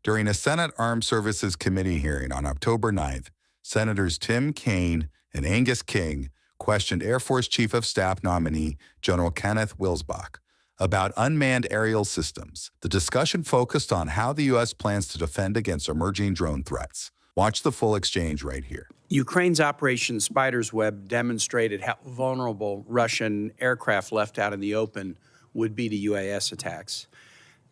During a Senate Armed Services Committee hearing on October 9th, Senators Tim Kaine and Angus questioned Air Force Chief of Staff nominee General Kenneth Wilsbach about unmanned aerial systems. The discussion focused on how the U.S. plans to defend against emerging drone threats. Watch the full exchange right here. Ukraine's Operation Spider's Web demonstrated how vulnerable Russian aircraft left out in the open would be to UAS attacks.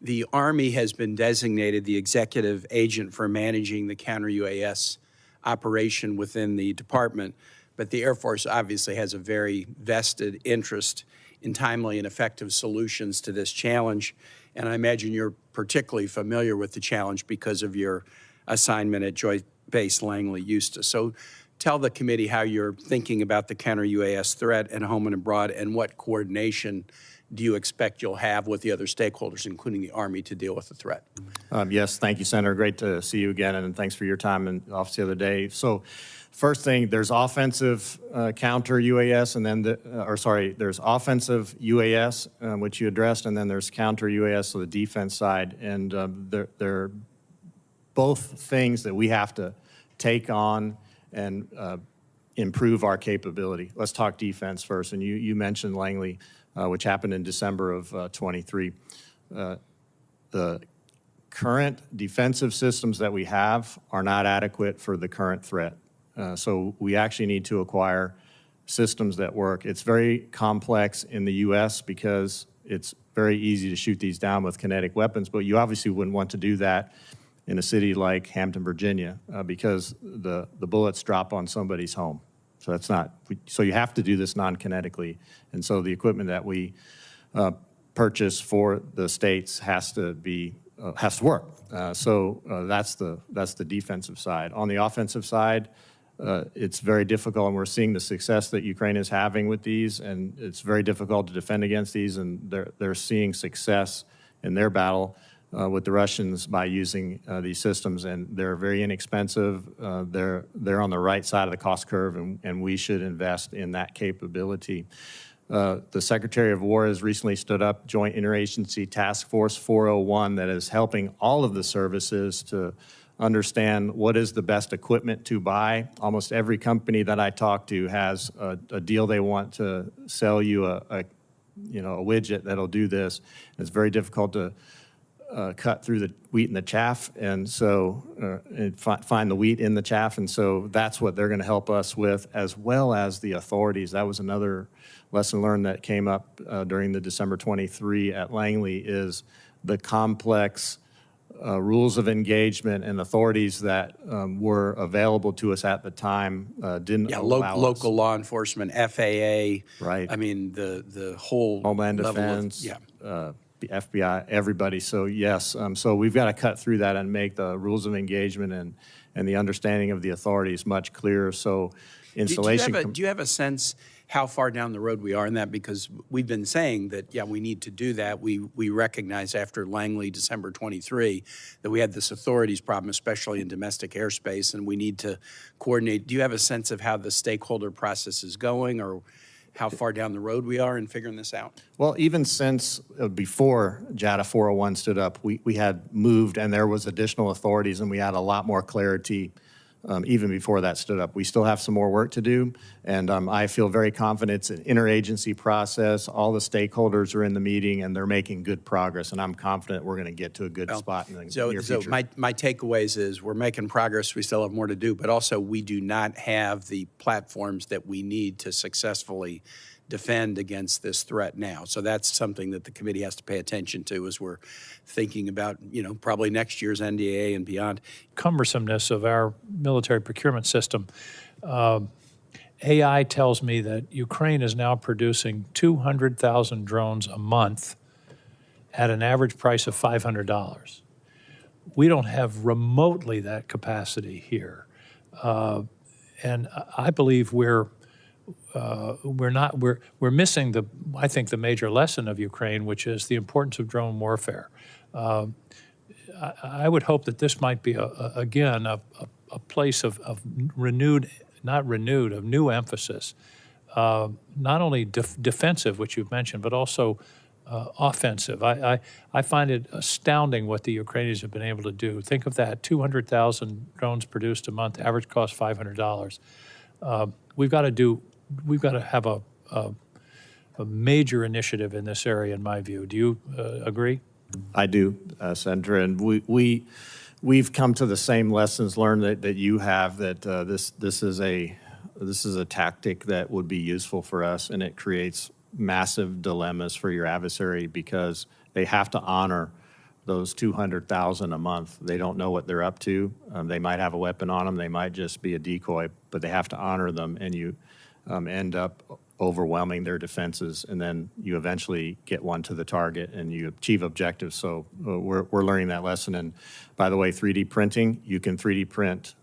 The Army has been designated the executive agent for managing the counter-UAS operation within the department, but the Air Force obviously has a very vested interest in timely and effective solutions to this challenge. And I imagine you're particularly familiar with the challenge because of your assignment at Joint Base Langley, Eustis. So tell the committee how you're thinking about the counter-UAS threat at home and abroad, and what coordination do you expect you'll have with the other stakeholders, including the Army, to deal with the threat? Yes, thank you, Senator. Great to see you again, and thanks for your time in the office the other day. So first thing, there's offensive counter-UAS, and then, there's offensive UAS, which you addressed, and then there's counter-UAS, so the defense side. And they're both things that we have to take on and improve our capability. Let's talk defense first. And you mentioned Langley, which happened in December of 23. The current defensive systems that we have are not adequate for the current threat. So we actually need to acquire systems that work. It's very complex in the U.S. because it's very easy to shoot these down with kinetic weapons, but you obviously wouldn't want to do that in a city like Hampton, Virginia, because the bullets drop on somebody's home. So that's not, so you have to do this non-kinetically. And so the equipment that we purchase for the states has to work. So that's the defensive side. On the offensive side, it's very difficult, and we're seeing the success that Ukraine is having with these, and it's very difficult to defend against these, and they're seeing success in their battle with the Russians by using these systems, and they're very inexpensive. They're on the right side of the cost curve, and we should invest in that capability. The Secretary of War has recently stood up Joint Interagency Task Force 401 that is helping all of the services to understand what is the best equipment to buy. Almost every company that I talk to has a deal they want to sell you a widget that'll do this. It's very difficult to cut through the wheat and the chaff, and so find the wheat in the chaff, and so that's what they're going to help us with, as well as the authorities. That was another lesson learned that came up during the December 23 at Langley, is the complex rules of engagement and authorities that were available to us at the time didn't allow local us. Law enforcement, FAA, right? I mean the whole Homeland Defense, the FBI, everybody. So yes, so we've got to cut through that and make the rules of engagement and the understanding of the authorities much clearer. So installation. Do you have a sense how far down the road we are in that? Because we've been saying that, yeah, we need to do that. We recognize after Langley, December 23, that we had this authorities problem, especially in domestic airspace, and we need to coordinate. Do you have a sense of how the stakeholder process is going, or how far down the road we are in figuring this out? Well, even since before JATA 401 stood up, we had moved, and there was additional authorities, and we had a lot more clarity even before that stood up. We still have some more work to do, and I feel very confident. It's an interagency process. All the stakeholders are in the meeting, and they're making good progress, and I'm confident we're going to get to a good spot in the near future. So my takeaways is we're making progress. We still have more to do, but also we do not have the platforms that we need to successfully defend against this threat now. So that's something that the committee has to pay attention to as we're thinking about, probably next year's NDAA and beyond. Cumbersomeness of our military procurement system. AI tells me that Ukraine is now producing 200,000 drones a month at an average price of $500. We don't have remotely that capacity here. And I believe we're missing I think the major lesson of Ukraine, which is the importance of drone warfare. I would hope that this might be again a place of new emphasis, not only defensive, which you've mentioned, but also offensive. I find it astounding what the Ukrainians have been able to do. Think of that, 200,000 drones produced a month, average cost $500. We've got to have a major initiative in this area, in my view. Do you agree? I do, Senator, and we've come to the same lessons learned that you have. That this is a tactic that would be useful for us, and it creates massive dilemmas for your adversary because they have to honor those 200,000 a month. They don't know what they're up to. They might have a weapon on them. They might just be a decoy, but they have to honor them, and you end up overwhelming their defenses, and then you eventually get one to the target and you achieve objectives. So we're learning that lesson. And by the way, 3D printing, you can 3D print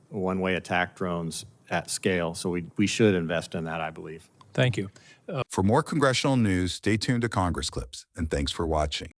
one-way attack drones at scale. So we should invest in that, I believe. Thank you. For more congressional news, stay tuned to Congress Clips, and thanks for watching.